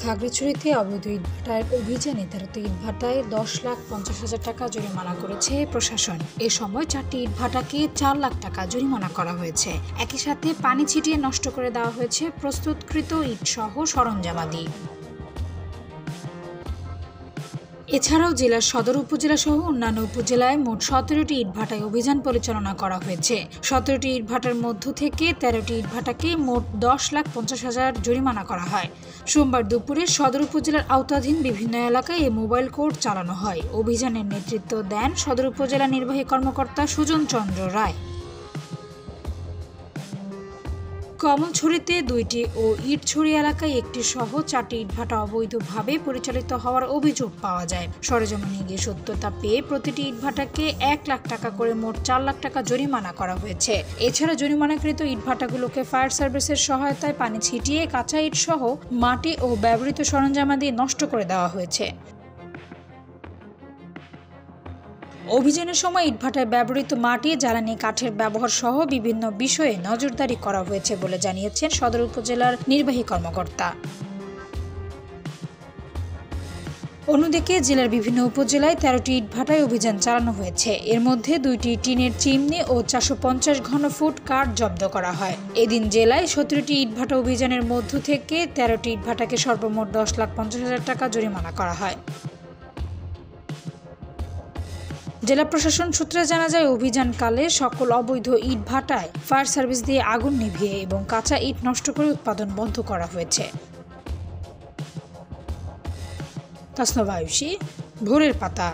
খাগড়াছড়িতে অবৈধ ইটভাটার অভিযানে 13টি ইটভাটায় 10,50,000 টাকা জরিমানা করেছে প্রশাসন। এ সময় 4টি ইটভাটাকে 4 লাখ টাকা জরিমানা করা হয়েছে। একই সাথে পানি ছিটিয়ে নষ্ট করে দেওয়া হয়েছে প্রস্তুতকৃত ইটসহ সরঞ্জামাদি। এছাড়াও জেলার সদর উপজেলা সহ অন্যান্য উপজেলায় মোট 17টি ইটভাটায় অভিযান পরিচালনা করা হয়েছে। 17টি ইটভাটার মধ্য থেকে 13টি ইটভাটাকে মোট 10,50,000 জরিমানা করা হয়। সোমবার দুপুরে সদর উপজেলার আওতাধীন বিভিন্ন এলাকায় এই মোবাইল কোর্ট চালানো হয়। অভিযানের নেতৃত্ব দেন সদর উপজেলা নির্বাহী কর্মকর্তা সুজন চন্দ্র রায়। কমলছড়িতে 2টি ও ইটছড়ি এলাকায় একটি সহ 4টি ইটভাটা অবৈধভাবে পরিচালিত হওয়ার অভিযোগ পাওয়া যায়। সরেজমিনে গিয়ে সত্যতা পেয়ে প্রতিটি ইটভাটাকে 1 লাখ টাকা করে মোট 4 লাখ টাকা জরিমানা করা হয়েছে। এছাড়া জরিমানাকৃত ইটভাটাগুলোকে ফায়ার সার্ভিসের সহায়তায় পানি ছিটিয়ে কাঁচা ইট সহ মাটি ও ব্যবহৃত সরঞ্জামাদি নষ্ট করে দেওয়া হয়েছে। অভিযানের সময় ইটভাটায় ব্যবহৃত মাটি, জ্বালানি কাঠের ব্যবহার সহ বিভিন্ন বিষয়ে নজরদারি করা হয়েছে বলে জানিয়েছেন সদর উপজেলার নির্বাহী কর্মকর্তা। অন্যদিকে জেলার বিভিন্ন উপজেলায় 13টি ইটভাটায় অভিযান চালানো হয়েছে। এর মধ্যে 2টি টিনের চিমনি ও 450 ঘনফুট কাঠ জব্দ করা হয়। এদিন জেলায় 17টি ইটভাটা অভিযানের মধ্য থেকে 13টি ইটভাটাকে সর্বমোট 10,50,000 টাকা জরিমানা করা হয়। জেলা প্রশাসন সূত্রে জানা যায়, অভিযানকালে সকল অবৈধ ইট ভাটায় ফায়ার সার্ভিস দিয়ে আগুন নিভিয়ে এবং কাঁচা ইট নষ্ট করে উৎপাদন বন্ধ করা হয়েছে। তাসনভা আয়ুষী, ভোরের পাতা।